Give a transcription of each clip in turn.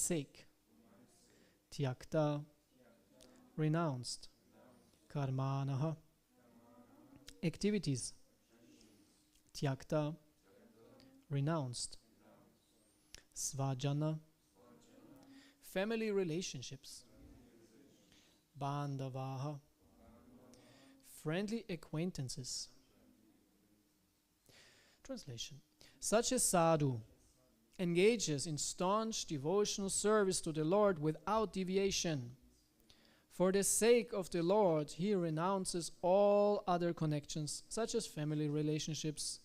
sake. Tyakta, renounced. Karmanaha, activities. Tyakta, renounced. Svajana, family relationships. Bandavaha, friendly acquaintances. Translation. Such a sadhu engages in staunch devotional service to the Lord without deviation. For the sake of the Lord, he renounces all other connections, such as family relationships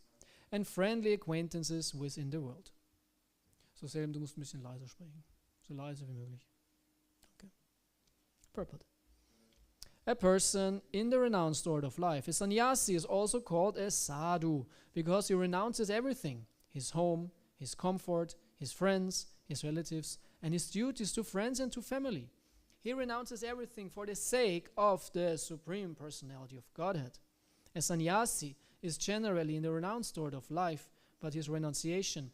and friendly acquaintances within the world. So Selim, du musst ein bisschen leiser sprechen. So leise wie möglich. Okay. Purport. A person in the renounced order of life, a sannyasi, is also called a sadhu because he renounces everything: his home, his comfort, his friends, his relatives, and his duties to friends and to family. He renounces everything for the sake of the Supreme Personality of Godhead. A sannyasi is generally in the renounced order of life, but his renunciation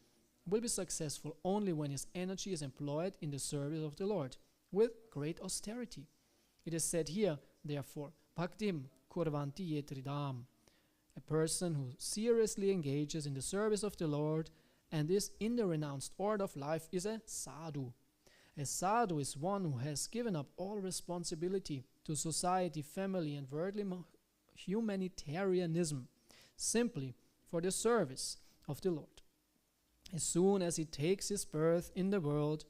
will be successful only when his energy is employed in the service of the Lord with great austerity. It is said here, therefore, bhaktim kurvanti yetridam. A person who seriously engages in the service of the Lord and is in the renounced order of life is a sadhu. A sadhu is one who has given up all responsibility to society, family, and worldly humanitarianism simply for the service of the Lord. As soon as he takes his birth in the world,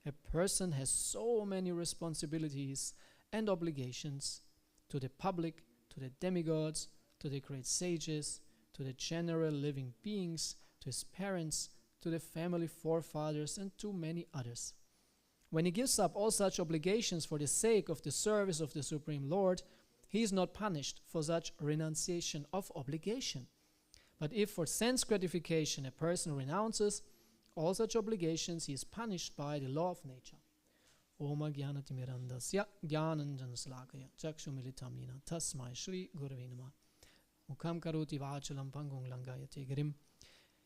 a person has so many responsibilities and obligations to the public, to the demigods, to the great sages, to the general living beings, to his parents, to the family forefathers, and to many others. When he gives up all such obligations for the sake of the service of the Supreme Lord, he is not punished for such renunciation of obligation. But if for sense gratification a person renounces all such obligations, he is punished by the law of nature. Oma Gyanatimirandasya Gyananjanslakaya Chakshumilitam Yena Tasmai Shri Gurave Namah Mukham Karoti Vachalam Pangung Langayate Girim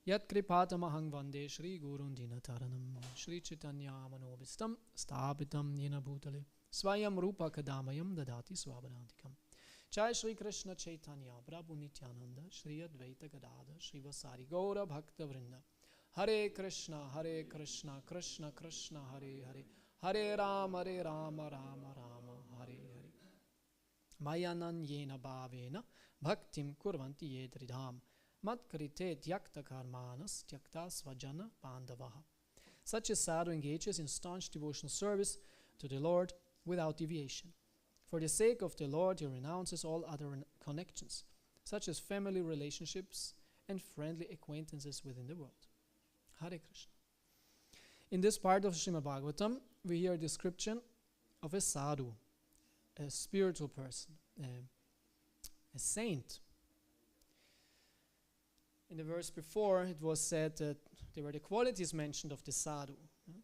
Yat Kripatamahang Vande Shri Gurun Dinataranam Shri Chaitanya Manobistam Stapitam Yena Bhutale Swayam Rupa Kadamayam Dadati Swabadantikam Jai Shri Krishna Chaitanya Prabhu Nityananda Shri Advaita Gadada Shri Vasari Gaura Bhakta Vrinda Hare Krishna Krishna Krishna Hare Hare Hare Rama Rama Rama Hare Hare Mayanan Yena Bhavena Bhaktim Kurvanti Yedridham Matkarite Tyakta Karmanas Tyakta Svajana Bandavaha. Such a sadhu engages in staunch devotional service to the Lord without deviation. For the sake of the Lord, he renounces all other connections, such as family relationships and friendly acquaintances within the world. Hare Krishna. In this part of Srimad Bhagavatam, we hear a description of a sadhu, a spiritual person, a saint. In the verse before, it was said that there were the qualities mentioned of the sadhu.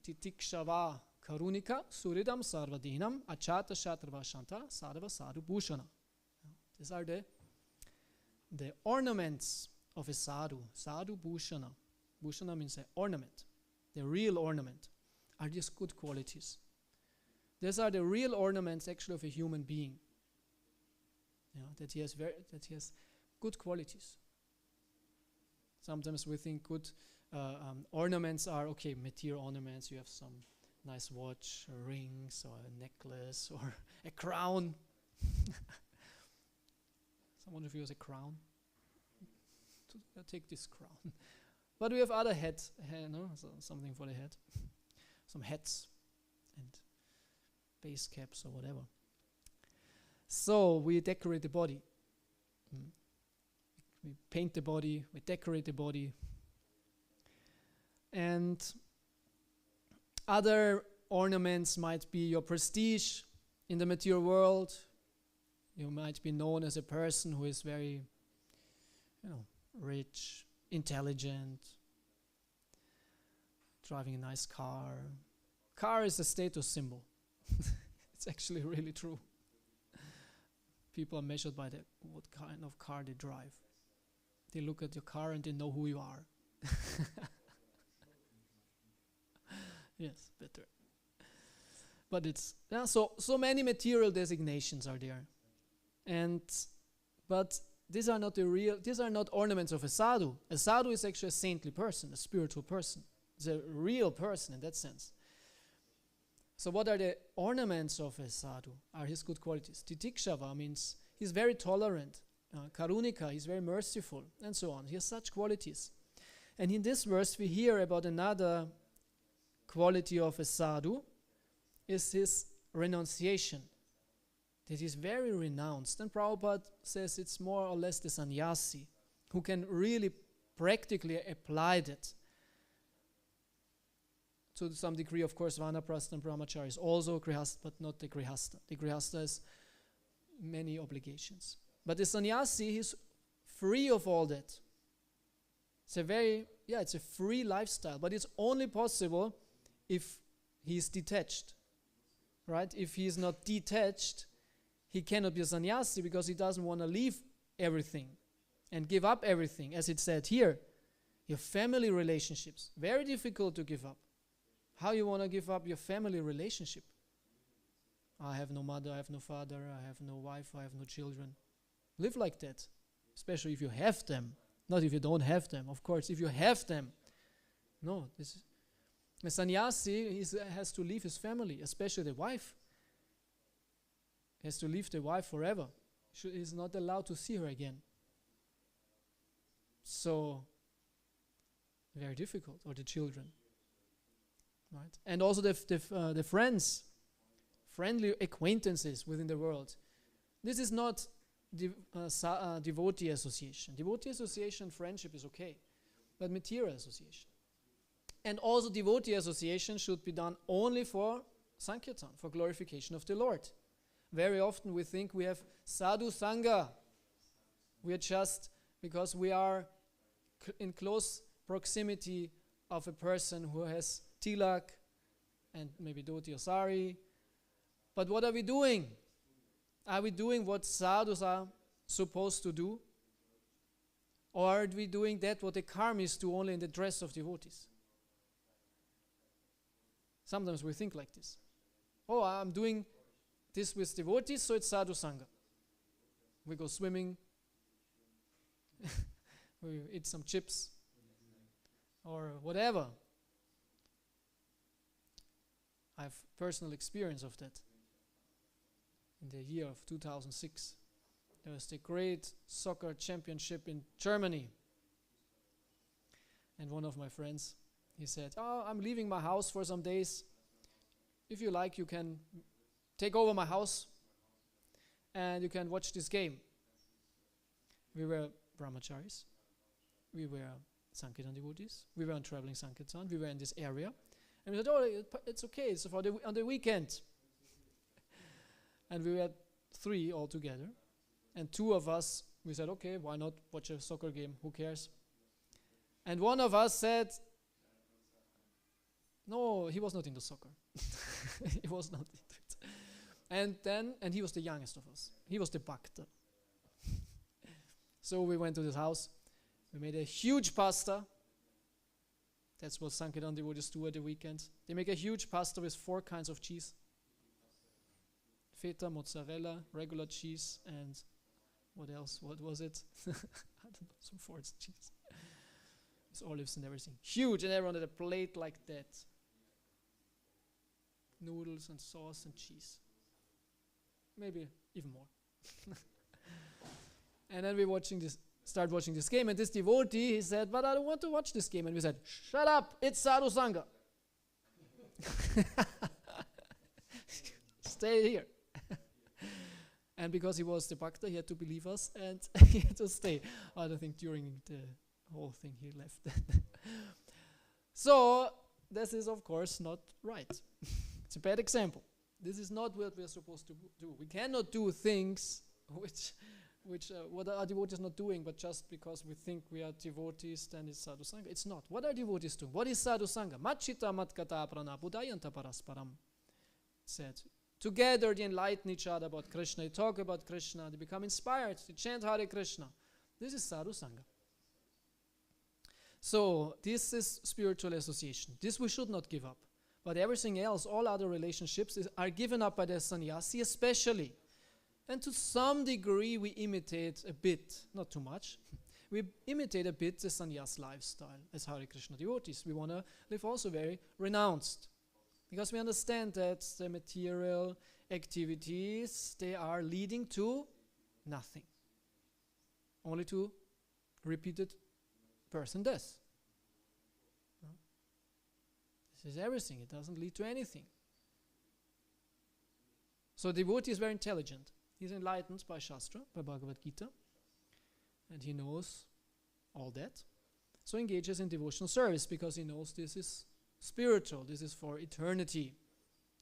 Titikshava karunika suridam sarvadinam achata shatrava shanta sadhava sadhu bhushana. These are the ornaments of a sadhu. Sadhu bhushana. Bhushana means an ornament. The real ornament are these good qualities. These are the real ornaments actually of a human being. That he has good qualities. Sometimes we think good ornaments are, okay, material ornaments. You have some nice watch, or rings, or a necklace, or a crown. Someone of you has a crown? Take this crown. But we have other hats, something for the head. Some hats and base caps or whatever. So we decorate the body. We paint the body, we decorate the body. And other ornaments might be your prestige in the material world. You might be known as a person who is very, rich, intelligent, driving a nice car. Car is a status symbol. It's actually really true. People are measured by what kind of car they drive. They look at your car and they know who you are. Yes, better. But it's so many material designations are there, but these are not ornaments of a sadhu. A sadhu is actually a saintly person, a spiritual person. It's a real person in that sense. So what are the ornaments of a sadhu? Are his good qualities? Titikshava means he's very tolerant. Karunika, he's very merciful, and so on. He has such qualities. And in this verse we hear about another quality of a sadhu, is his renunciation. That he's very renounced. And Prabhupada says it's more or less the sannyasi who can really practically apply that. To some degree, of course, Vanaprastha and Brahmachari is also grihastha, but not the grihastha. The grihastha has many obligations. But the sannyasi is free of all that. It's a free lifestyle, but it's only possible if he's detached. Right? If he is not detached, he cannot be a sannyasi because he doesn't want to leave everything and give up everything. As it said here, your family relationships, very difficult to give up. How you want to give up your family relationship? I have no mother, I have no father, I have no wife, I have no children. Live like that, especially if you have them. Not if you don't have them, of course. If you have them, no. A sannyasi has to leave his family, especially the wife. He has to leave the wife forever. He's not allowed to see her again. So, very difficult, or the children. Right? And also the friends, friendly acquaintances within the world. This is not devotee association. Devotee association, friendship is okay, but material association. And also devotee association should be done only for Sankirtan, for glorification of the Lord. Very often we think we have sadhu sangha. We are just because we are in close proximity of a person who has tilak and maybe dhoti or sari. But what are we doing? Are we doing what sadhus are supposed to do? Or are we doing that what the karmis do only in the dress of devotees? Sometimes we think like this. Oh, I'm doing this with devotees, so it's sadhu sangha. We go swimming, we eat some chips, or whatever. I have personal experience of that. In the year of 2006, there was the great soccer championship in Germany. And one of my friends, he said, I'm leaving my house for some days. If you like, you can take over my house and you can watch this game. We were brahmacharis. We were Sankirtan devotees. We were on traveling Sankirtan. We were in this area. And we said, it's okay, it's on the weekend. And we were 3 altogether. And 2 of us, we said, okay, why not watch a soccer game? Who cares? And one of us said, no, he was not into soccer. He was not into it. And he was the youngest of us. He was the bhakta. So we went to his house. We made a huge pasta. That's what Sankirtan devotees do at the weekend. They make a huge pasta with 4 kinds of cheese. Feta, mozzarella, regular cheese, and what else? What was it? I don't know, some 4 cheese. With olives and everything. Huge, and everyone had a plate like that. Noodles and sauce and cheese. Maybe even more. And then we start watching this game, and this devotee, he said, but I don't want to watch this game. And we said, shut up, it's sadhu sangha. Stay here. And because he was the bhakta, he had to believe us, and he had to stay. I don't think during the whole thing he left. So, this is of course not right. It's a bad example. This is not what we are supposed to do. We cannot do things which what are devotees not doing, but just because we think we are devotees, then it's sadhu sangha. It's not. What are devotees doing? What is sadhu sangha? Machita matkata prana budayanta parasparam. Said. Together they enlighten each other about Krishna, they talk about Krishna, they become inspired, they chant Hare Krishna. This is sadhu sangha. So this is spiritual association. This we should not give up. But everything else, all other relationships are given up by the sannyasi especially. And to some degree we imitate a bit, not too much, we imitate a bit the sannyas lifestyle as Hare Krishna devotees. We want to live also very renounced. Because we understand that the material activities, they are leading to nothing. Only to repeated birth and death. This is everything. It doesn't lead to anything. So devotee is very intelligent. He's enlightened by Shastra, by Bhagavad Gita, and he knows all that. So engages in devotional service because he knows this is spiritual, this is for eternity.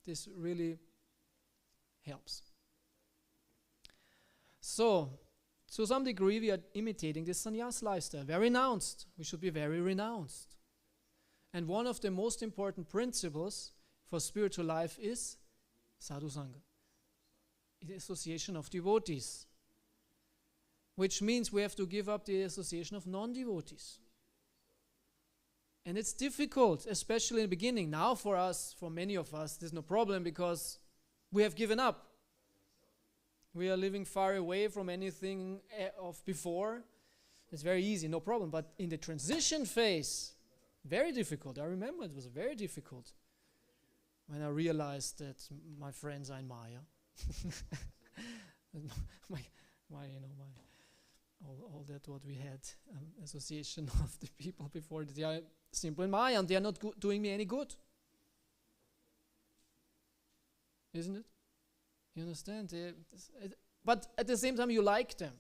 This really helps. So, to some degree we are imitating this sannyas lifestyle, very renounced. We should be very renounced. And one of the most important principles for spiritual life is sadhu sangha, the association of devotees, which means we have to give up the association of non-devotees. And it's difficult, especially in the beginning. Now for us, for many of us, there's no problem because we have given up. We are living far away from anything of before. It's very easy, no problem. But in the transition phase, very difficult. I remember it was very difficult when I realized that my friends are in Maya. All that what we had, association of the people before, they are simple in Maya and they are not doing me any good. Isn't it? You understand? But at the same time you like them.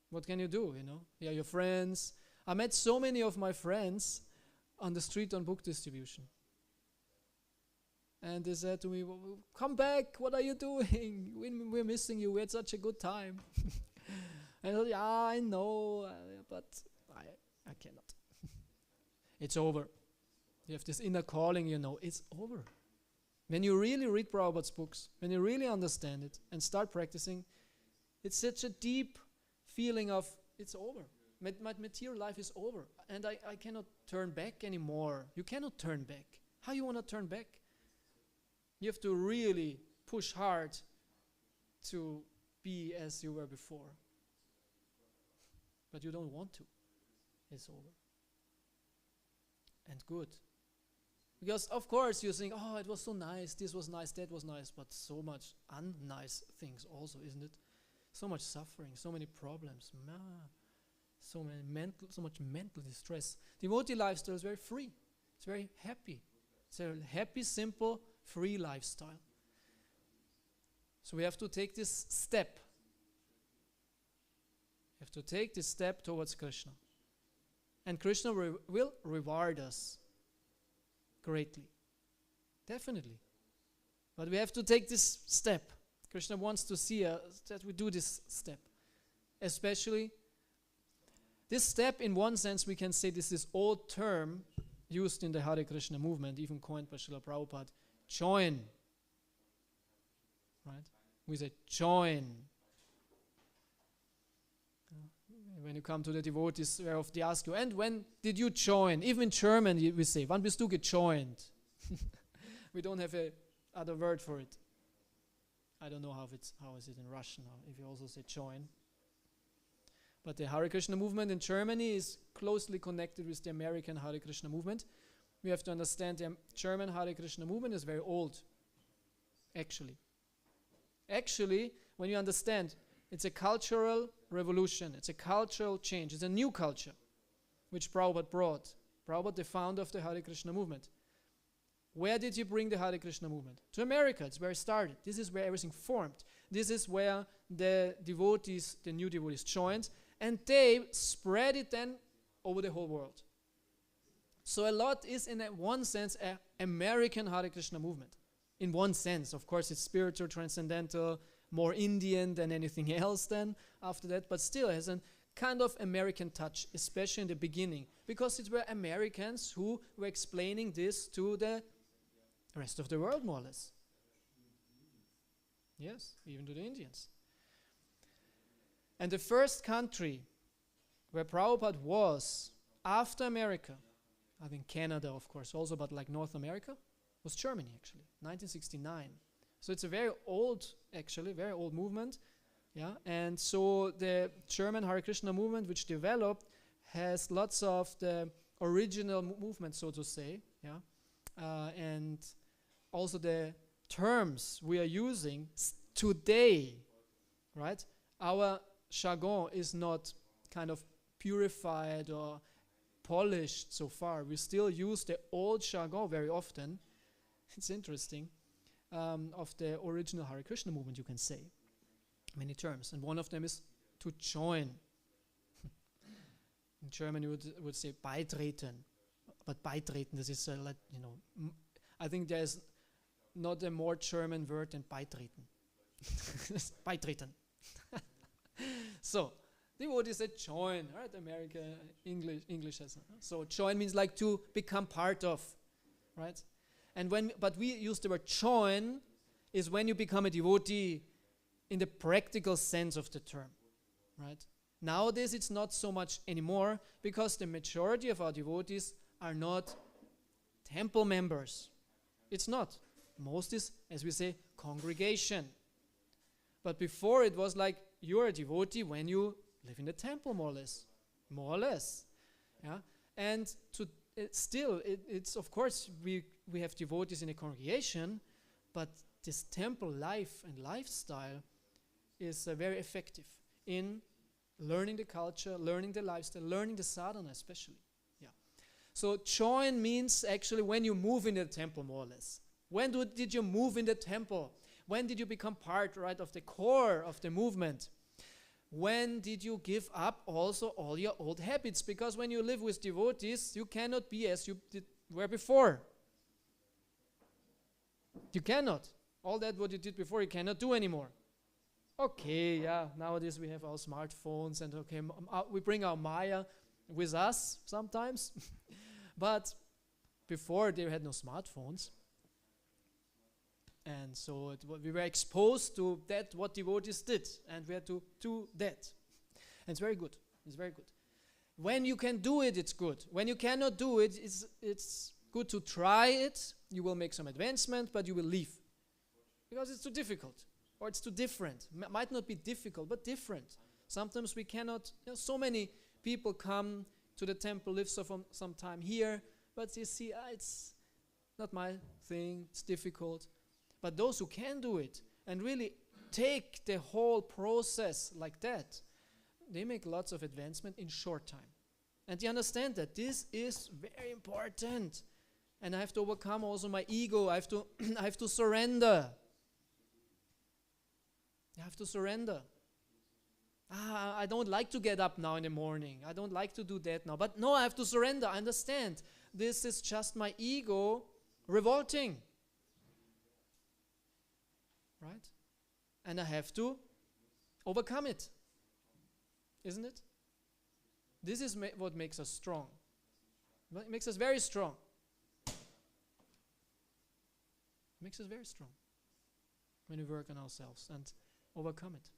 What can you do, They are your friends. I met so many of my friends on the street on book distribution. And they said to me, come back, what are you doing? We're missing you, we had such a good time. And I thought, yeah, I know, but I cannot. It's over. You have this inner calling, it's over. When you really read Prabhupada's books, when you really understand it and start practicing, it's such a deep feeling of it's over. My material life is over. And I cannot turn back anymore. You cannot turn back. How you want to turn back? You have to really push hard to be as you were before. But you don't want to. It's over. And good. Because of course you think, oh, it was so nice, this was nice, that was nice, but so much unnice things also, isn't it? So much suffering, so many problems, so much mental distress. Devotee lifestyle is very free. It's very happy. It's a happy, simple, free lifestyle. So we have to take this step. We have to take this step towards Krishna. And Krishna will reward us greatly. Definitely. But we have to take this step. Krishna wants to see that we do this step. Especially, this step, in one sense, we can say this is old term used in the Hare Krishna movement, even coined by Srila Prabhupada. Join. Right? We say join. When you come to the devotees, they ask you, and when did you join? Even in German we say, wann bist du gejoint? We don't have a other word for it. I don't know how is it in Russian, if you also say join. But the Hare Krishna movement in Germany is closely connected with the American Hare Krishna movement. We have to understand the German Hare Krishna movement is very old, actually. Actually, when you understand, it's a cultural revolution. It's a cultural change. It's a new culture, which Prabhupada brought. Prabhupada, the founder of the Hare Krishna movement. Where did he bring the Hare Krishna movement? To America. It's where it started. This is where everything formed. This is where the devotees, the new devotees, joined, and they spread it then over the whole world. So a lot is, in one sense, an American Hare Krishna movement. In one sense, of course, it's spiritual, transcendental, more Indian than anything else then after that, but still has a kind of American touch, especially in the beginning, because it were Americans who were explaining this to the rest of the world, more or less. Yes, even to the Indians. And the first country where Prabhupada was after America, I think Canada, of course, also, but like North America, was Germany, actually, 1969. So it's a very old, actually, very old movement. Yeah, and so the German Hare Krishna movement, which developed, has lots of the original movement, so to say. Yeah, and also the terms we are using today, right? Our jargon is not kind of purified or polished so far. We still use the old jargon very often. It's interesting. Of the original Hare Krishna movement, you can say many terms, and one of them is to join. In German, you would say beitreten, but beitreten, this is I think there is not a more German word than beitreten. Beitreten. So, devotees say join, right? America, English has. So join means like to become part of, right? And but we use the word join is when you become a devotee in the practical sense of the term, right? Nowadays it's not so much anymore because the majority of our devotees are not temple members. It's not. Most is, as we say, congregation. But before it was like you're a devotee when you live in the temple, more or less. More or less. Yeah? And it's of course we have devotees in a congregation, but this temple life and lifestyle is very effective in learning the culture, learning the lifestyle, learning the sadhana especially. Yeah. So join means actually when you move in the temple, more or less. When did you move in the temple? When did you become part, right, of the core of the movement? When did you give up also all your old habits? Because when you live with devotees, you cannot be as you were before. You cannot. All that what you did before, you cannot do anymore. Okay, yeah, nowadays we have our smartphones and okay, we bring our Maya with us sometimes. But before they had no smartphones. And so we were exposed to that, what devotees did, and we had to do that. And it's very good. It's very good. When you can do it, it's good. When you cannot do it, it's good to try it. You will make some advancement, but you will leave. Because it's too difficult, or it's too different. Might not be difficult, but different. Sometimes we cannot, so many people come to the temple, live some time here, but you see, it's not my thing, it's difficult. But those who can do it and really take the whole process like that, they make lots of advancement in short time. And they understand that this is very important. And I have to overcome also my ego. I have to surrender. I have to surrender. I don't like to get up now in the morning. I don't like to do that now. But no, I have to surrender. I understand. This is just my ego revolting. Right? And I have to overcome it. Isn't it? This is what makes us strong. It makes us very strong. It makes us very strong when we work on ourselves and overcome it.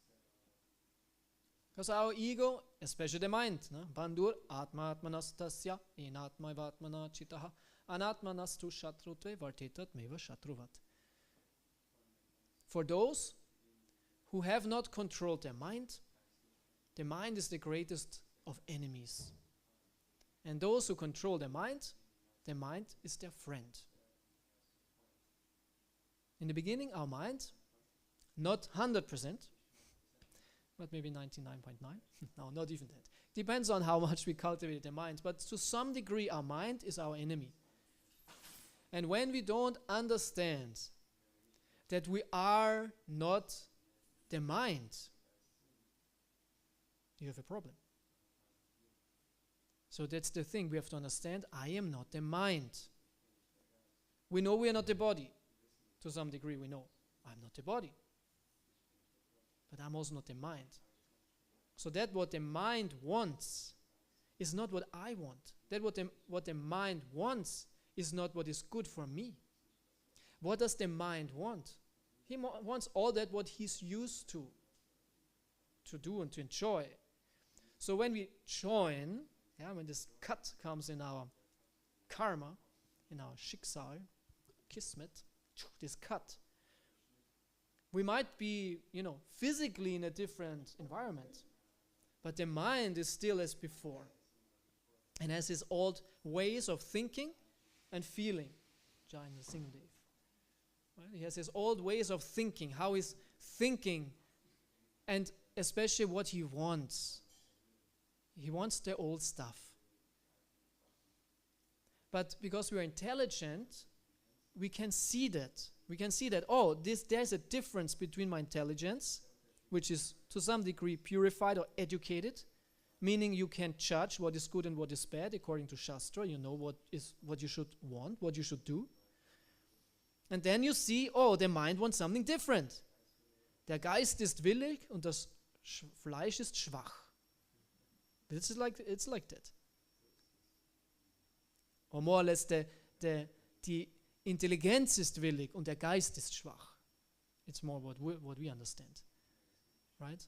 Because our ego, especially the mind, Bandhur atma atmanastasya enatma vatmana chitaha anatmanastu shatrutve vartetat meva shatruvat. For those who have not controlled their mind, the mind is the greatest of enemies. And those who control the mind is their friend. In the beginning, our mind, not 100%, but maybe 99.9. No, not even that. Depends on how much we cultivate the mind. But to some degree, our mind is our enemy. And when we don't understand that we are not the mind, you have a problem. So that's the thing. We have to understand, I am not the mind. We know we are not the body. To some degree we know, I'm not the body. But I'm also not the mind. So that what the mind wants is not what I want. That what the mind wants is not what is good for me. What does the mind want? He wants all that what he's used to do and to enjoy. So when we join, when this cut comes in our karma, in our Schicksal, kismet, this cut. We might be, physically in a different environment, but the mind is still as before and has his old ways of thinking and feeling. Giant sing Dave. Right? He has his old ways of thinking, how he's thinking, and especially what he wants. He wants the old stuff. But because we are intelligent, we can see that. We can see that, there's a difference between my intelligence, which is to some degree purified or educated, meaning you can judge what is good and what is bad according to Shastra. You know what you should want, what you should do. And then you see, the mind wants something different. Der Geist ist willig und das Fleisch ist schwach. It's like that. Or more or less, die Intelligenz ist willig und der Geist ist schwach. It's more what we understand. Right?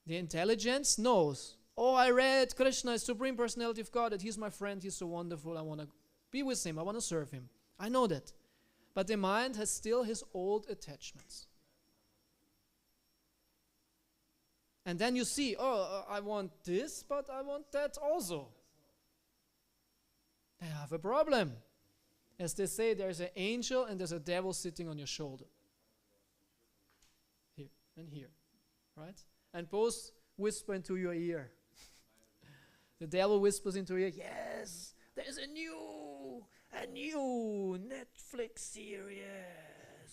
The intelligence knows, I read Krishna is Supreme Personality of God, that he's my friend, he's so wonderful, I want to be with him, I want to serve him. I know that. But the mind has still his old attachments. And then you see, I want this, but I want that also. I have a problem. As they say, there's an angel and there's a devil sitting on your shoulder. Here and here, right? And both whisper into your ear. The devil whispers into your ear, yes, there's a new Netflix series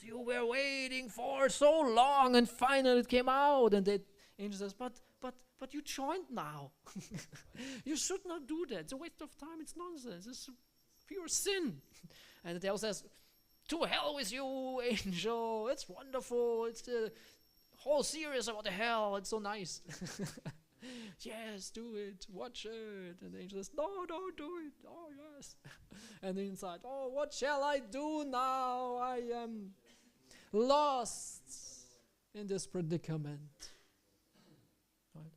you were waiting for so long, and finally it came out. And the angel says, but you joined now. You should not do that. It's a waste of time. It's nonsense. It's pure sin. And the devil says, to hell with you, angel. It's wonderful. It's the whole series about the hell. It's so nice. Yes, do it. Watch it. And the angel says, no, don't do it. Oh, yes. And inside, what shall I do now? I am lost in this predicament. Right?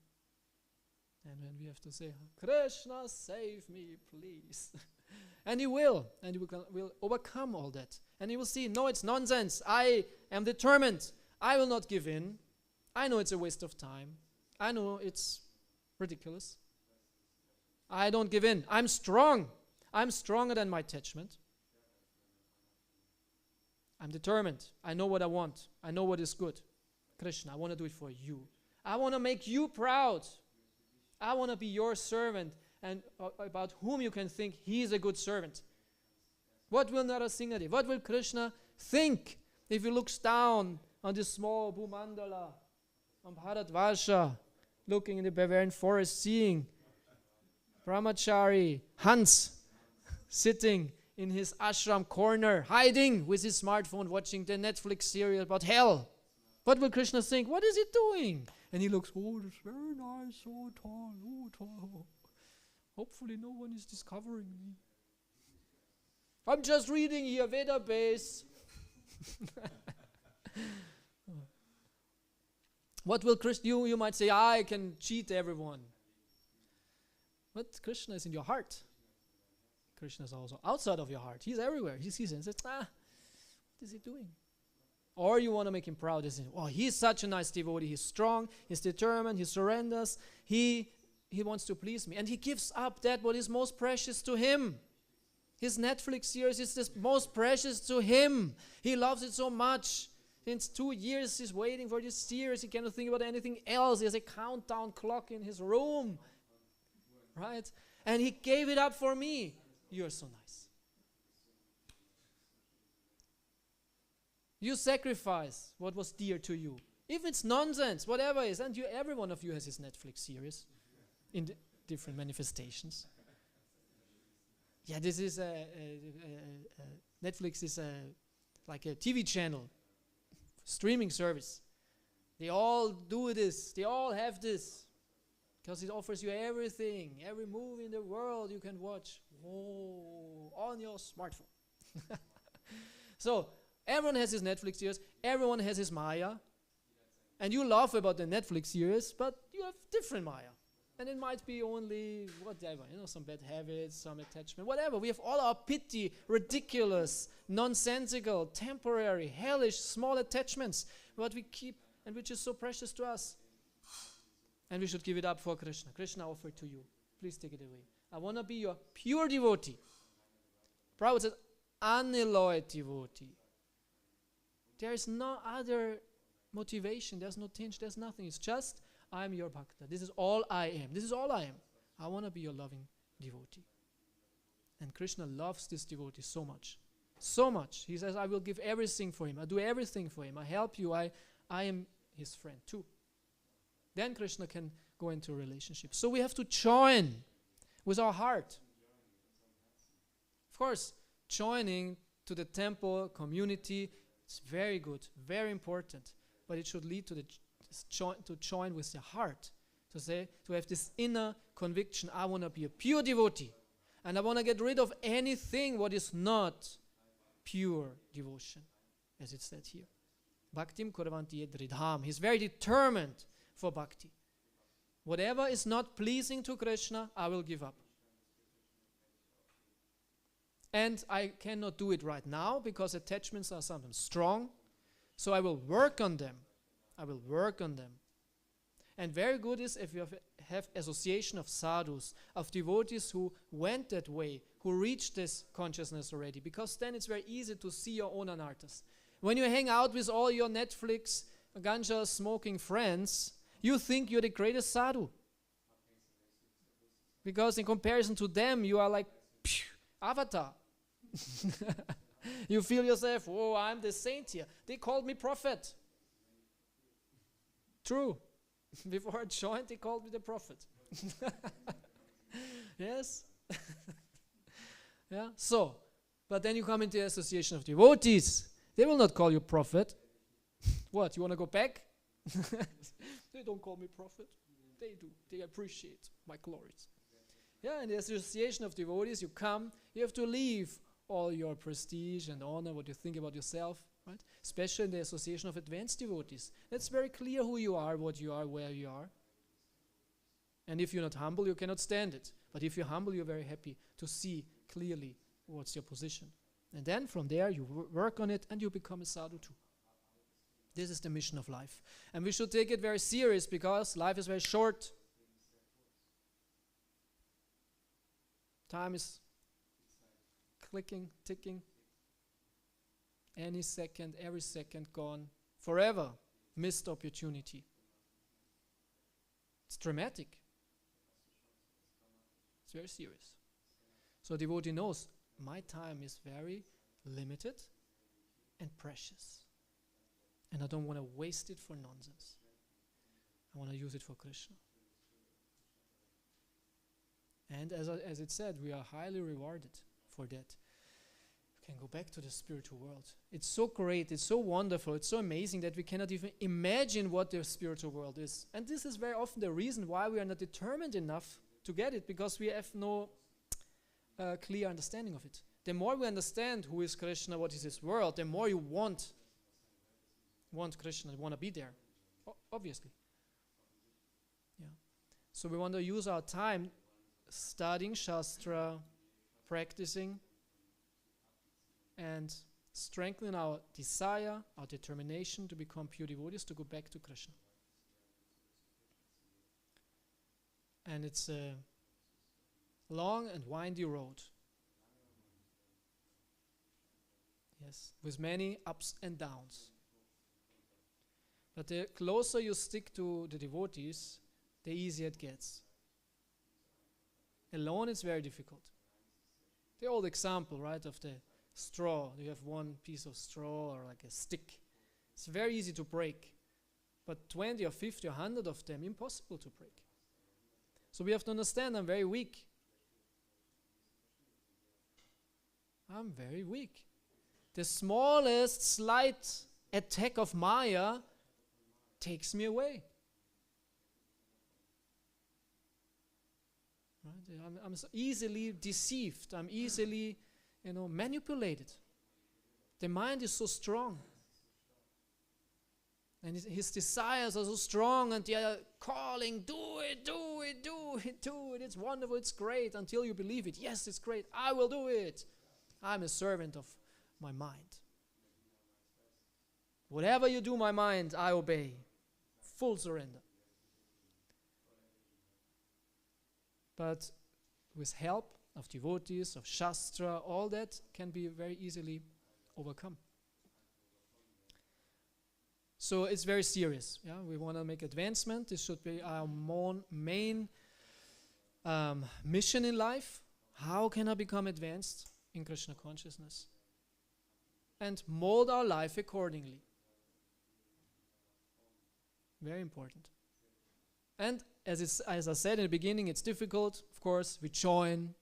And then we have to say, Krishna, save me, please. And he will. And he will overcome all that. And he will see, no, it's nonsense. I am determined. I will not give in. I know it's a waste of time. I know it's ridiculous. I don't give in. I'm strong. I'm stronger than my attachment. I'm determined. I know what I want. I know what is good. Krishna, I want to do it for you. I want to make you proud. I want to be your servant, and about whom you can think he is a good servant. What will Narasimha, what will Krishna think if he looks down on this small Bhumandala, on Bharatvarsha, looking in the Bavarian forest, seeing Brahmachari Hans sitting in his ashram corner, hiding with his smartphone, watching the Netflix series about hell? What will Krishna think? What is he doing? And he looks, that's very nice, so tall, tall. Hopefully no one is discovering me. I'm just reading here, Veda base. What will Krishna, you might say, I can cheat everyone. But Krishna is in your heart. Krishna is also outside of your heart. He's everywhere. He sees it and says, what is he doing? Or you want to make him proud. He's such a nice devotee. He's strong. He's determined. He surrenders. He wants to please me. And he gives up that what is most precious to him. His Netflix series is the most precious to him. He loves it so much. Since 2 years he's waiting for this series. He cannot think about anything else. He has a countdown clock in his room. Right? And he gave it up for me. You're so nice. You sacrifice what was dear to you. If it's nonsense, whatever it is, and every one of you has his Netflix series in different manifestations. Yeah, this is Netflix is like a TV channel, streaming service. They all do this. They all have this. Because it offers you everything. Every movie in the world you can watch. On your smartphone. So, everyone has his Netflix series. Everyone has his Maya. And you laugh about the Netflix series, but you have different Maya. And it might be only whatever, some bad habits, some attachment, whatever. We have all our petty, ridiculous, nonsensical, temporary, hellish, small attachments, what we keep and which is so precious to us. And we should give it up for Krishna. Krishna offered to you. Please take it away. I want to be your pure devotee. Prabhupada said, unalloyed devotee. There is no other motivation. There's no tinge. There's nothing. It's just, I'm your bhakta. This is all I am. This is all I am. I want to be your loving devotee. And Krishna loves this devotee so much. So much. He says, I will give everything for him. I do everything for him. I help you. I am his friend too. Then Krishna can go into a relationship. So we have to join with our heart. Of course, joining to the temple community is very good, very important. But it should lead to to join with the heart. To have this inner conviction, I want to be a pure devotee. And I want to get rid of anything what is not pure devotion, as it said here. Bhaktim kurvanti yedridham. He's very determined for bhakti. Whatever is not pleasing to Krishna, I will give up. And I cannot do it right now because attachments are sometimes strong. So I will work on them. I will work on them. And very good is if you have association of sadhus, of devotees who went that way, who reached this consciousness already, because then it's very easy to see your own anarthas. When you hang out with all your Netflix, ganja smoking friends, you think you're the greatest sadhu. Because in comparison to them, you are like avatar. You feel yourself, oh, I'm the saint here. They called me prophet. True. Before I joined, they called me the prophet. Yes? Yeah. So, but then you come into the association of devotees. They will not call you prophet. What, you want to go back? They don't call me prophet. They do. They appreciate my glories. Yeah, in the association of devotees, you come, you have to leave all your prestige and honor, what you think about yourself, right? Especially in the association of advanced devotees. It's very clear who you are, what you are, where you are. And if you're not humble, you cannot stand it. But if you're humble, you're very happy to see clearly what's your position. And then from there, you work on it and you become a sadhu too. This is the mission of life. And we should take it very serious because life is very short. Time is clicking, ticking. Any second, every second gone. Forever. Missed opportunity. It's dramatic. It's very serious. So devotee knows, my time is very limited and precious. And I don't want to waste it for nonsense. I want to use it for Krishna. And as it said, we are highly rewarded for that. We can go back to the spiritual world. It's so great, it's so wonderful, it's so amazing that we cannot even imagine what the spiritual world is. And this is very often the reason why we are not determined enough to get it, because we have no clear understanding of it. The more we understand who is Krishna, what is his world, the more you want Krishna, want to be there, obviously. Yeah. So we want to use our time studying Shastra, practicing, and strengthening our desire, our determination to become pure devotees, to go back to Krishna. And it's a long and windy road. Yes, with many ups and downs. But the closer you stick to the devotees, the easier it gets. Alone it's very difficult. The old example, right, of the straw. You have one piece of straw or like a stick. It's very easy to break. But 20 or 50 or 100 of them, impossible to break. So we have to understand I'm very weak. I'm very weak. The smallest slight attack of Maya takes me away. Right? I'm so easily deceived. I'm easily, manipulated. The mind is so strong. And his desires are so strong, and they are calling, do it, do it, do it, do it. It's wonderful, it's great, until you believe it. Yes, it's great, I will do it. I'm a servant of my mind. Whatever you do, my mind, I obey. Full surrender. But with help of devotees, of Shastra, all that can be very easily overcome. So it's very serious. Yeah, we want to make advancement. This should be our main mission in life. How can I become advanced in Krishna consciousness? And mold our life accordingly. Very important. And as I said in the beginning, it's difficult. Of course, we join.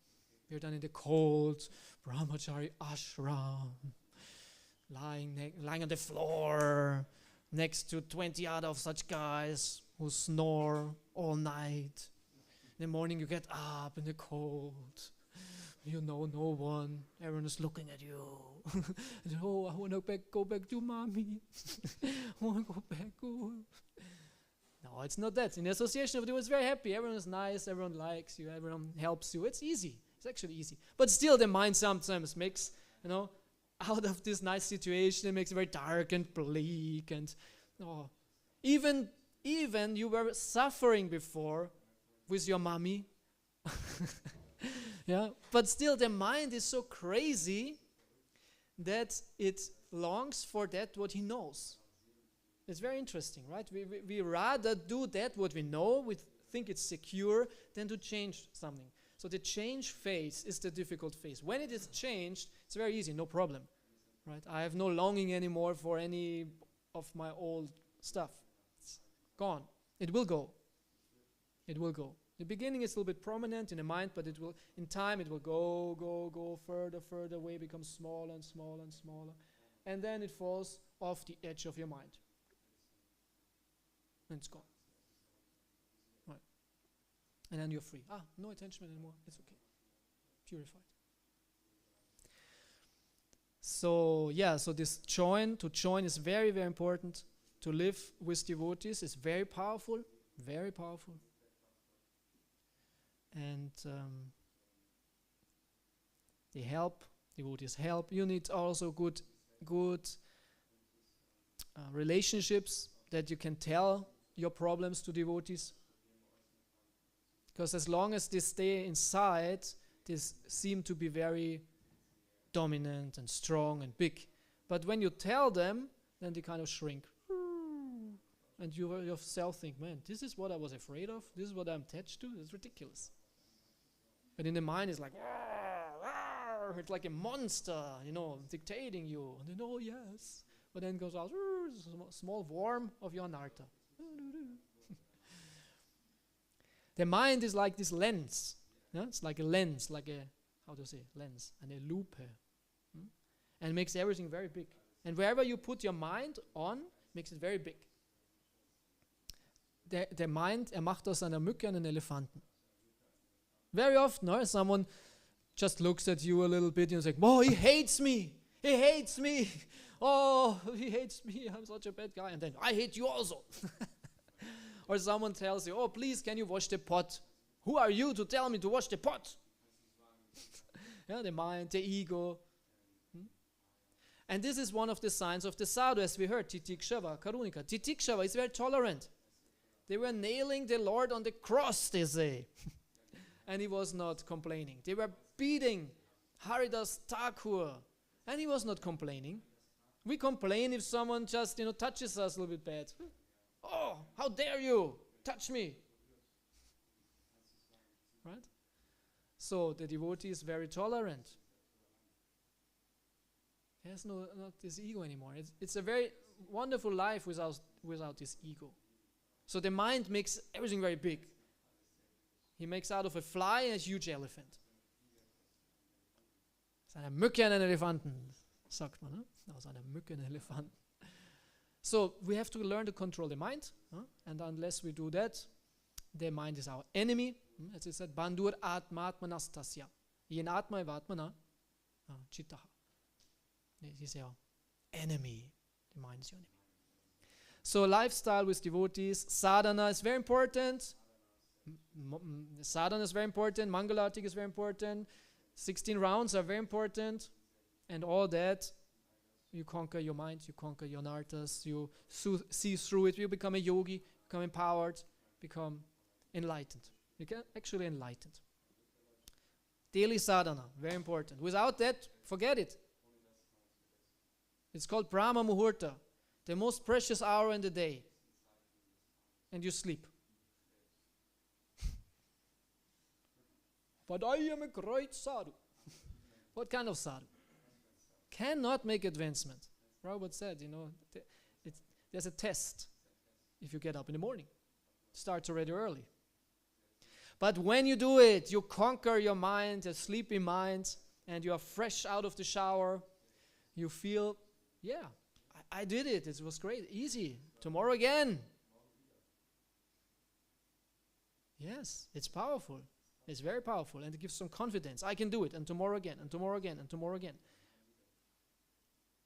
We're done in the cold brahmachari ashram, lying on the floor, next to 20 other of such guys who snore all night. In the morning you get up in the cold. You know no one. Everyone is looking at you. And, oh, I want to go back to mommy. I want to go back. Oh. No, it's not that. In the association of you, it's very happy. Everyone is nice. Everyone likes you. Everyone helps you. It's easy. It's actually easy. But still the mind sometimes makes, out of this nice situation, it makes it very dark and bleak, and even you were suffering before with your mommy. Yeah, but still the mind is so crazy that it longs for that what he knows. It's very interesting, right? We rather do that what we know, we think it's secure, than to change something. So the change phase is the difficult phase. When it is changed, it's very easy, no problem. Right? I have no longing anymore for any of my old stuff. It's gone. It will go. It will go. The beginning is a little bit prominent in the mind, but it will, in time, it will go further away, become smaller and smaller and smaller. And then it falls off the edge of your mind. And it's gone. Right. And then you're free. No attachment anymore. It's okay. Purified. So this to join is very, very important. To live with devotees is very powerful, very powerful. And they help, devotees help. You need also good relationships that you can tell your problems to devotees. Because as long as they stay inside, they seem to be very dominant and strong and big. But when you tell them, then they kind of shrink. And you yourself think, man, this is what I was afraid of. This is what I'm attached to. It's ridiculous. But in the mind, it's like, it's like a monster, dictating you. And then, oh yes. But then goes out, small worm of your anartha. The mind is like this lens. Yeah? It's like a lens, lens, and a loupe. And makes everything very big. And wherever you put your mind on, makes it very big. Der Mind, macht aus einer Mücke einen Elefanten. Very often, someone just looks at you a little bit and is like, oh, he hates me. He hates me. Oh, he hates me. I'm such a bad guy. And then, I hate you also. Or someone tells you, oh, please, can you wash the pot? Who are you to tell me to wash the pot? Yeah, the mind, the ego. And this is one of the signs of the sadhu, as we heard, Titikshava, Karunika. Titikshava is very tolerant. They were nailing the Lord on the cross, they say. And he was not complaining. They were beating Haridas Thakur, and he was not complaining. We complain if someone just, touches us a little bit bad. Oh, how dare you touch me? Right? So the devotee is very tolerant. He has not this ego anymore. It's a very wonderful life without this ego. So the mind makes everything very big. He makes out of a fly a huge elephant. Aus einer Mücke einen Elefanten, sagt man. Aus einer Mücke einen Elefanten. So we have to learn to control the mind. And unless we do that, the mind is our enemy. As it said, Bandur Atmatmanastasya. Yen Atma Evatmana Chittaha. It is your enemy. The mind is your enemy. So lifestyle with devotees, sadhana is very important. Sadhana is very important. Mangalartik is very important. 16 rounds are very important. And all that, you conquer your mind, you conquer your nartas, you see through it, you become a yogi, become empowered, become enlightened. You get actually enlightened. Daily sadhana, very important. Without that, forget it. It's called Brahma Muhurta, the most precious hour in the day. And you sleep. But I am a great sadhu. What kind of sadhu? Cannot make advancement. Prabhupada said, there's a test if you get up in the morning. Starts already early. But when you do it, you conquer your mind, a sleepy mind, and you are fresh out of the shower. You feel, I did it. It was great. Easy. Tomorrow again. Yes, it's powerful. It's very powerful, and it gives some confidence. I can do it, and tomorrow again, and tomorrow again, and tomorrow again.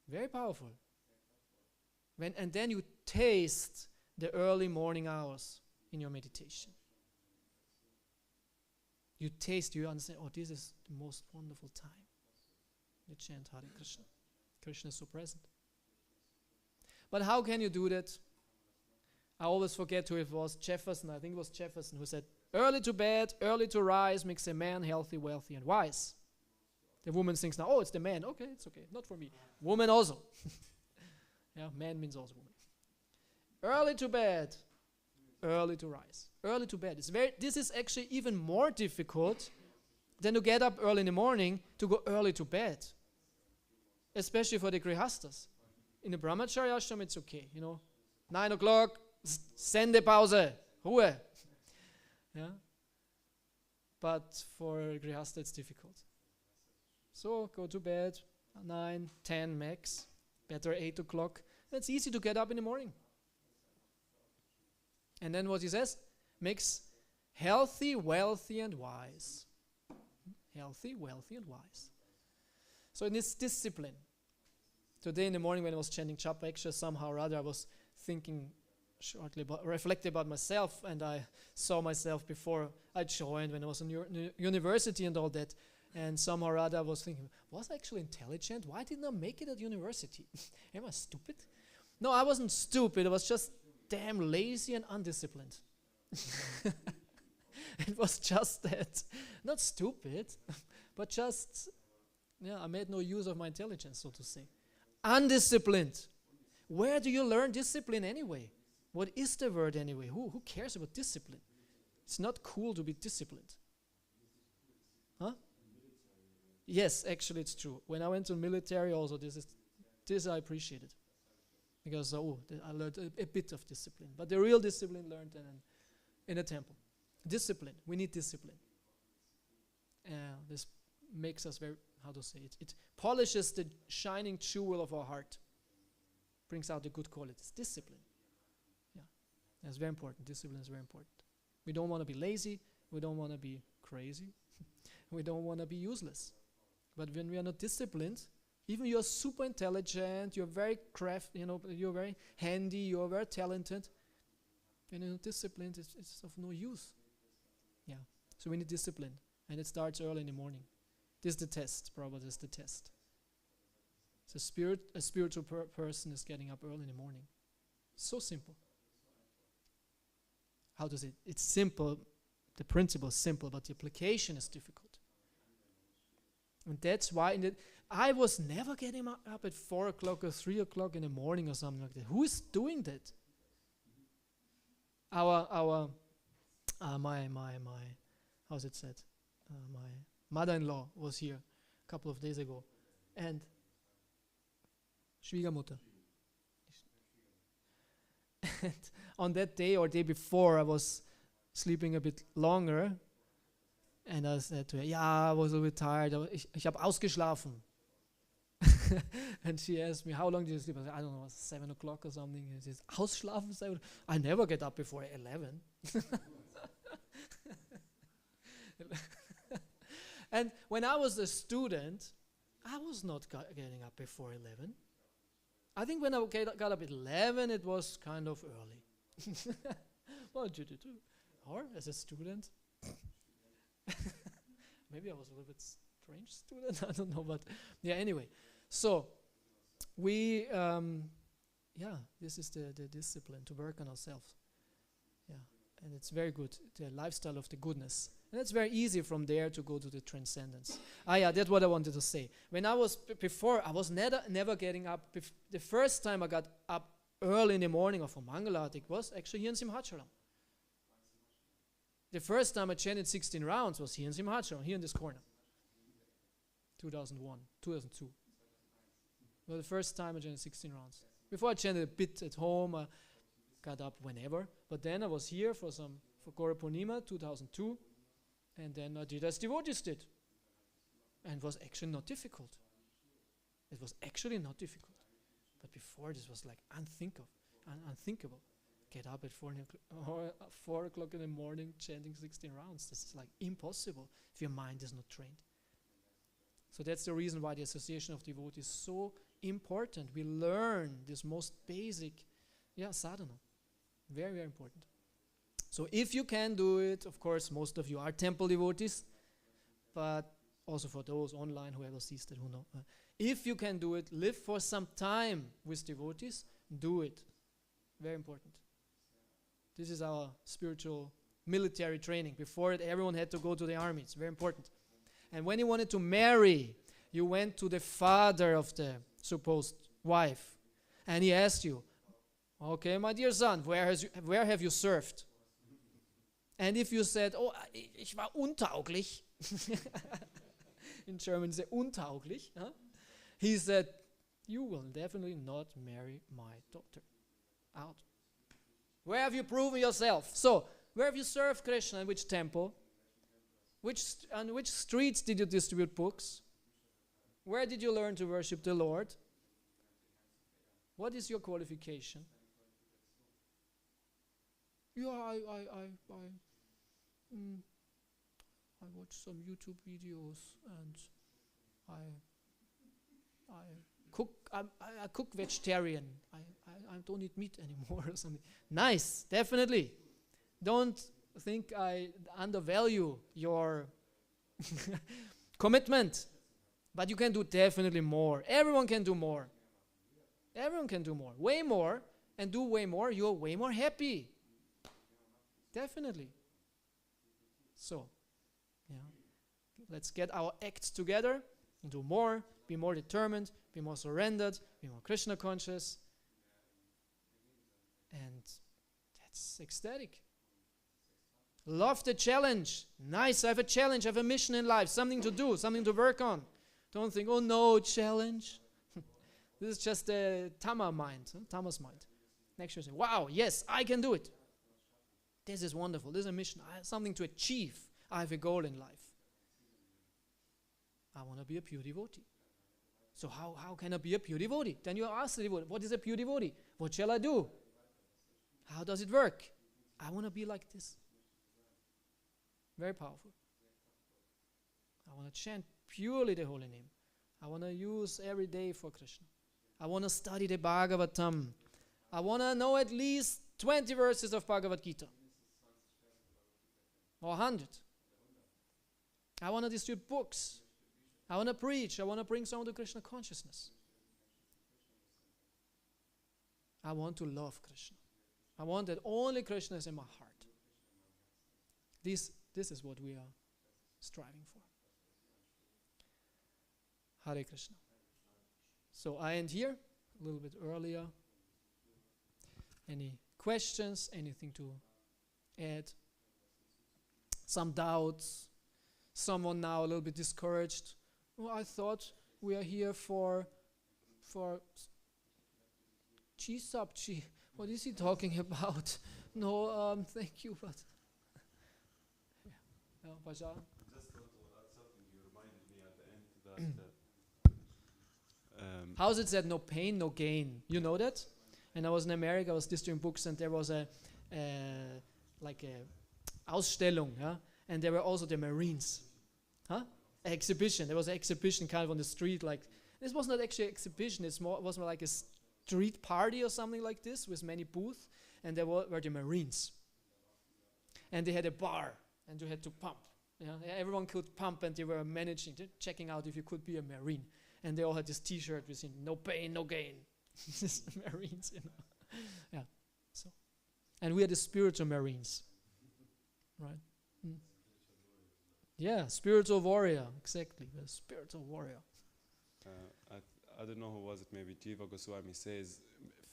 Very powerful. And then you taste the early morning hours in your meditation. You taste, you understand, this is the most wonderful time. You chant Hare Krishna. Krishna is so present. But how can you do that? I always forget who it was. Jefferson, I think it was Jefferson, who said, early to bed, early to rise makes a man healthy, wealthy, and wise. The woman thinks now, it's the man. Okay, it's okay. Not for me. Woman also. Man means also woman. Early to bed, early to rise. Early to bed. This is actually even more difficult than to get up early in the morning to go early to bed. Especially for the grihastas. In the brahmacharya ashram, it's okay. 9 o'clock, Sendepause, Ruhe. But for grihasta, it's difficult. So go to bed, 9, 10 max, better 8 o'clock. It's easy to get up in the morning. And then what he says, makes healthy, wealthy, and wise. Healthy, wealthy, and wise. So in this discipline, today in the morning when I was chanting Japa Eksha, somehow or other I was thinking reflecting about myself, and I saw myself before I joined when I was in university and all that. And somehow or other I was thinking, was I actually intelligent? Why didn't I make it at university? Am I stupid? No, I wasn't stupid. I was just damn lazy and undisciplined. It was just that. Not stupid, but just, I made no use of my intelligence, so to say. Undisciplined. Where do you learn discipline anyway? What is the word anyway? Who cares about discipline? It's not cool to be disciplined. Huh? Yes, actually it's true. When I went to military also, this I appreciated. Because I learned a bit of discipline. But the real discipline learned in a temple. Discipline. We need discipline. This makes us very, it polishes the shining jewel of our heart. Brings out the good qualities. Discipline. That's very important. Discipline is very important. We don't want to be lazy. We don't want to be crazy. We don't want to be useless. But when we are not disciplined, even you're super intelligent, you're very you're very handy, you're very talented, and you're not disciplined, it's of no use. So we need discipline, and it starts early in the morning. This is the test, probably this is the test. So a spiritual person is getting up early in the morning. So simple. How does it? It's simple. The principle is simple, but the application is difficult. And that's why I was never getting up at 4 o'clock or 3 o'clock in the morning or something like that. Who is doing that? My how's it said? My mother-in-law was here a couple of days ago, and Schwiegermutter. And on that day or day before, I was sleeping a bit longer, and I said to her, I was a little bit tired. Ich habe ausgeschlafen. And she asked me, how long did you sleep? I said, I don't know, 7 o'clock or something. And she says, ausschlafen? 7? I never get up before 11. And when I was a student, I was not getting up before 11. I think when I got up at 11, it was kind of early. What did you do? Or as a student? Maybe I was a little bit strange student. I don't know, but yeah. Anyway, so we, this is the discipline to work on ourselves. Yeah, and it's very good. The lifestyle of the goodness, and it's very easy from there to go to the transcendence. That's what I wanted to say. When I was before, I was never getting up. The first time I got up early in the morning or for Mangalartik was actually here in Simhachalam. The first time I chanted 16 rounds was here in Simhachalam, here in this corner. 2001, 2002. Well, the first time I chanted 16 rounds. Before I chanted a bit at home, I got up whenever. But then I was here for Gaurapunima, 2002. And then I did as devotees did. And it was actually not difficult. It was actually not difficult. But before this was like unthinkable. Get up at 4 o'clock in the morning chanting 16 rounds. This is like impossible if your mind is not trained. So that's the reason why the association of devotees is so important. We learn this most basic sadhana. Very, very important. So if you can do it, of course, most of you are temple devotees, but also for those online, whoever sees that, who know. If you can do it, live for some time with devotees, do it. Very important. This is our spiritual military training. Before it, everyone had to go to the army. It's very important. And when you wanted to marry, you went to the father of the supposed wife, and he asked you, okay, my dear son, where have you served? And if you said, oh, ich war untauglich, in German say untauglich, he said, you will definitely not marry my daughter. Out. Where have you proven yourself? So, where have you served Krishna? In which temple? On which streets did you distribute books? Where did you learn to worship the Lord? What is your qualification? Yeah, I watch some YouTube videos and I cook. I cook vegetarian. I don't eat meat anymore or something. Nice, definitely. Don't think I undervalue your commitment, but you can do definitely more. Everyone can do more. Everyone can do more. Way more, and do way more. You're way more happy. Definitely. So, let's get our acts together and do more, be more determined, be more surrendered, be more Krishna conscious. And that's ecstatic. Love the challenge. Nice, I have a challenge, I have a mission in life, something to do, something to work on. Don't think, oh no, challenge. This is just a Tama's mind. Next year say, wow, yes, I can do it. This is wonderful. This is a mission. I have something to achieve. I have a goal in life. I want to be a pure devotee. So how can I be a pure devotee? Then you ask the devotee, what is a pure devotee? What shall I do? How does it work? I want to be like this. Very powerful. I want to chant purely the holy name. I want to use every day for Krishna. I want to study the Bhagavatam. I want to know at least 20 verses of Bhagavad Gita. Or 100. I want to distribute books. I want to preach. I want to bring someone to Krishna consciousness. I want to love Krishna. I want that only Krishna is in my heart. This is what we are striving for. Hare Krishna. So I end here, a little bit earlier. Any questions? Anything to add? Some doubts? Someone now a little bit discouraged? Well, I thought we are here for Chisapchi. What is he talking about? No, thank you, but Bhajan. Just want to add something. You reminded me at the end that How's it said? No pain, no gain. You know that? And I was in America. I was distributing books, and there was a Ausstellung, and there were also the Marines, exhibition. There was an exhibition kind of on the street. Like this was not actually an exhibition. It was more like a street party or something like this with many booths, and there were the Marines. And they had a bar, and you had to pump. Everyone could pump, and they were managing, checking out if you could be a Marine. And they all had this T-shirt with no pain, no gain. This Marines, Yeah. So, and we are the spiritual Marines, right? Yeah, spiritual warrior, exactly. The spiritual warrior. I don't know who was it, maybe Jiva Goswami says,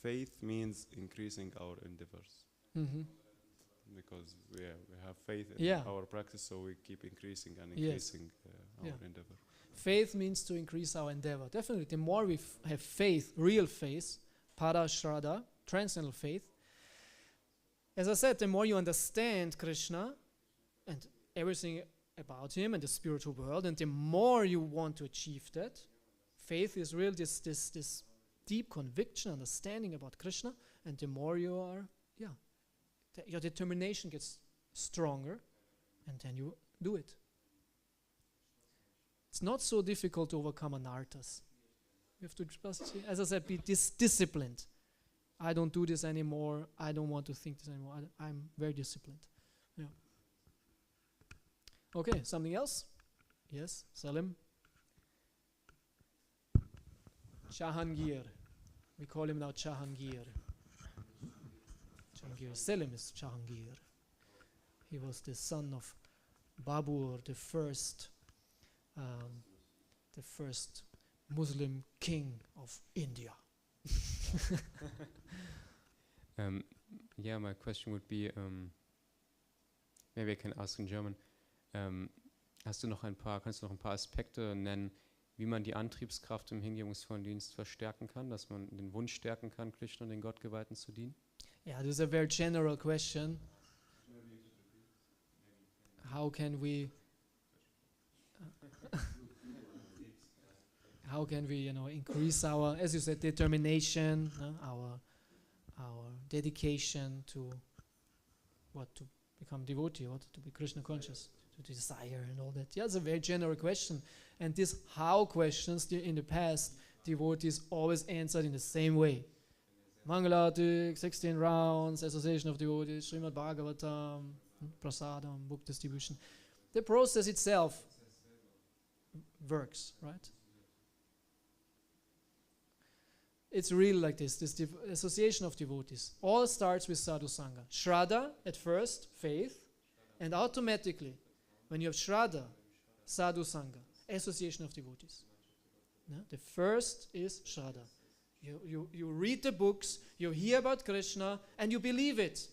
faith means increasing our endeavors. Mm-hmm. Because we have faith in our practice, so we keep increasing and increasing our endeavor. Faith means to increase our endeavor. Definitely, the more we have faith, real faith, para shraddha, transcendental faith, as I said, the more you understand Krishna and everything about him and the spiritual world, and the more you want to achieve that. Faith is real, this deep conviction, understanding about Krishna, and the more you are, your determination gets stronger, and then you do it. It's not so difficult to overcome anarthas. You have to just, as I said, be disciplined. I don't do this anymore. I don't want to think this anymore. I'm very disciplined. Yeah. Okay, something else? Yes, Salim? Jahangir. We call him now Jahangir. Jahangir. Selim is Jahangir. He was the son of Babur, the first Muslim king of India. My question would be, maybe I can ask in German. Kannst du noch ein paar Aspekte nennen, wie man die Antriebskraft im hingebungsvollen Dienst verstärken kann, dass man den Wunsch stärken kann, Krishna und den Gottgeweihten zu dienen? Yeah, this is a very general question. How can we increase our, as you said, determination, our dedication to become devotee, to be Krishna conscious, to desire and all that. Yeah, it's a very general question. And these how questions, in the past, devotees always answered in the same way. Mangalatik, 16 rounds, Association of Devotees, Srimad Bhagavatam, Prasadam, book distribution. The process itself works, right? It's really like this association of devotees. All starts with sadhu sangha. Shraddha at first, faith, and automatically, when you have shraddha, sadhu sangha, association of devotees. The first is shraddha. You read the books, you hear about Krishna, and you believe it.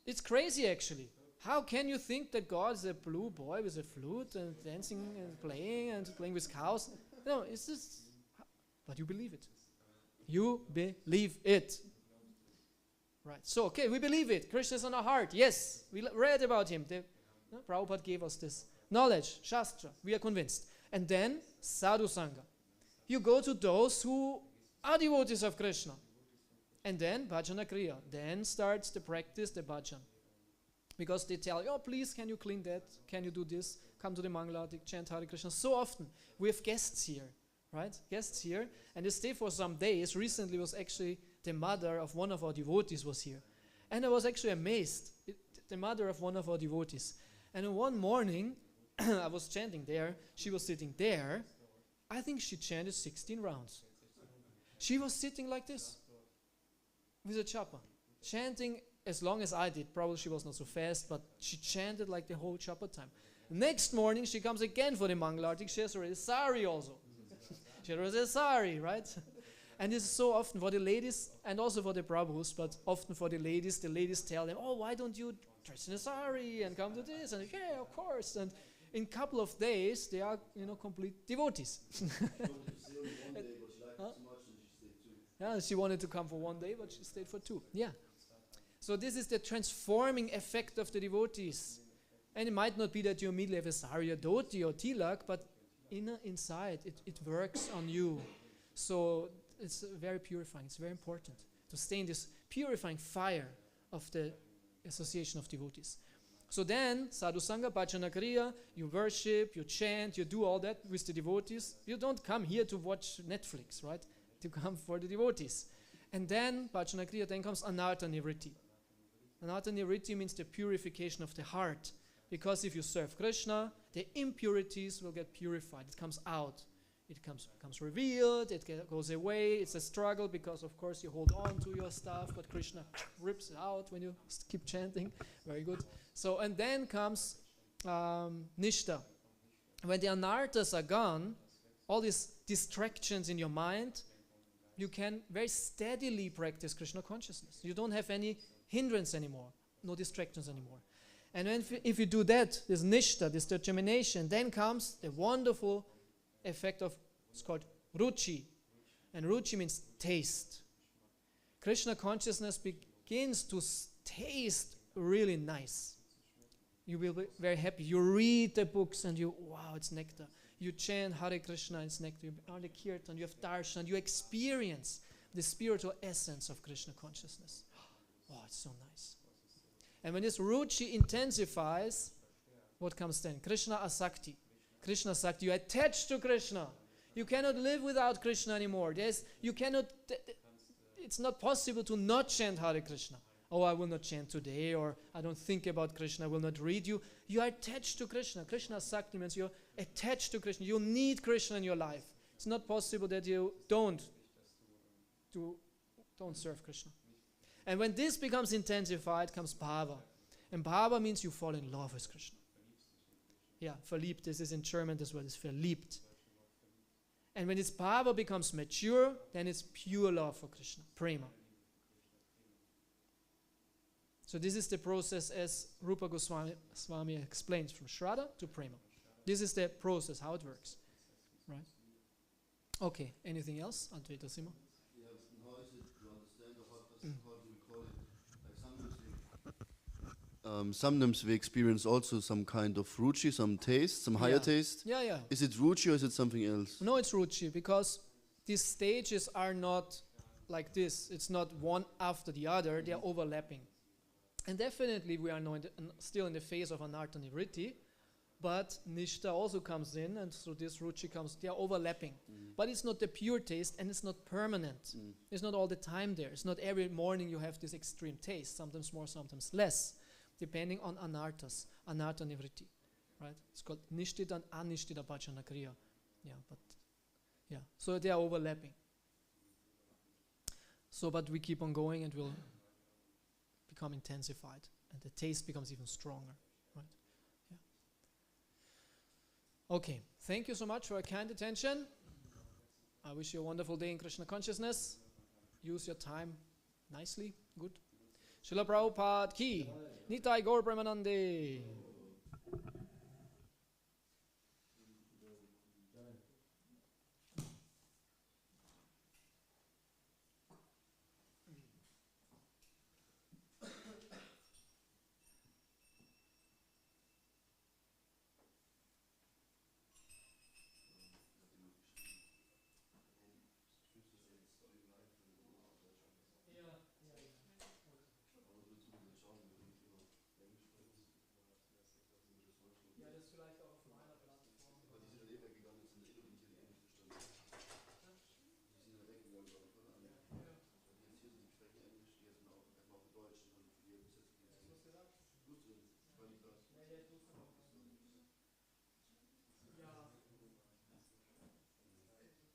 It's crazy actually. How can you think that God is a blue boy with a flute and dancing and playing with cows? No, it's just, but you believe it. You believe it. Right. So, okay, we believe it. Krishna is on our heart. Yes, we read about him. Prabhupada gave us this knowledge, Shastra. We are convinced. And then, sadhu sangha. You go to those who are devotees of Krishna. And then, bhajana kriya. Then starts the practice, the bhajan. Because they tell you, oh, please, can you clean that? Can you do this? Come to the Mangalatik, chant Hare Krishna. So often, we have guests here. Right? Guests here, and they stay for some days. Recently was actually the mother of one of our devotees was here. And I was actually amazed. The mother of one of our devotees. And one morning, I was chanting there. She was sitting there. I think she chanted 16 rounds. She was sitting like this with a chapa, chanting as long as I did. Probably she was not so fast, but she chanted like the whole chapa time. Next morning, she comes again for the Mangalartik. She has already sari also. She has a sari, right? And this is so often for the ladies and also for the Prabhus, but often for the ladies tell them, oh, why don't you dress in a sari and come to this? And yeah, of course. And in a couple of days, they are, complete devotees. Yeah, she wanted to come for one day, but she stayed for 2. Yeah. So this is the transforming effect of the devotees. And it might not be that you immediately have a sari, a dhoti or tilak, but inside, it works on you. So it's very purifying. It's very important to stay in this purifying fire of the association of devotees. So then, sadhu sangha, bhajana kriya, you worship, you chant, you do all that with the devotees. You don't come here to watch Netflix, right? To come for the devotees. And then, Bhajana Kriya, then comes Anartha Nivritti. Anartha Nivritti means the purification of the heart. Because if you serve Krishna, the impurities will get purified. It comes out. It becomes revealed. It goes away. It's a struggle because, of course, you hold on to your stuff, but Krishna rips it out when you keep chanting. Very good. So, and then comes Nishta. When the anarthas are gone, all these distractions in your mind, you can very steadily practice Krishna consciousness. You don't have any hindrance anymore, no distractions anymore. And if you do that, this nishta, this determination, then comes the wonderful effect of, it's called ruchi. And ruchi means taste. Krishna consciousness begins to taste really nice. You will be very happy. You read the books and wow, it's nectar. You chant Hare Krishna, it's nectar. You are the kirtan, you have darshan, you experience the spiritual essence of Krishna consciousness. Oh, it's so nice. And when this ruchi intensifies, what comes then? Krishna asakti. Krishna asakti. You are attached to Krishna. You cannot live without Krishna anymore. It's not possible to not chant Hare Krishna. Oh, I will not chant today, or I don't think about Krishna, I will not read you. You are attached to Krishna. Krishna asakti means you're attached to Krishna. You need Krishna in your life. It's not possible that you don't serve Krishna. And when this becomes intensified, comes bhava. And bhava means you fall in love with Krishna. Yeah, verliebt, this is in German as well, it's verliebt. And when this bhava becomes mature, then it's pure love for Krishna, prema. So this is the process as Rupa Goswami explains, from Shraddha to prema. This is the process, how it works. Right? Okay, anything else? Advaita Sima? Sometimes we experience also some kind of ruchi, some taste, some higher taste. Yeah. Is it ruchi or is it something else? No, it's ruchi, because these stages are not like this. It's not one after the other. They are overlapping. And definitely we are still in the phase of anartha nivritti, but nishta also comes in, and so this ruchi comes. They are overlapping. But it's not the pure taste, and it's not permanent. It's not all the time there. It's not every morning you have this extreme taste, sometimes more, sometimes less, depending on anarthas, anartha nivritti, right? It's called nishtita and anishtita bhajana kriya. So they are overlapping. So, but we keep on going and will become intensified, and the taste becomes even stronger, right? Yeah. Okay, thank you so much for your kind attention. I wish you a wonderful day in Krishna consciousness. Use your time nicely, good. Srila Prabhupada ki, Nitai Gaur Premanande.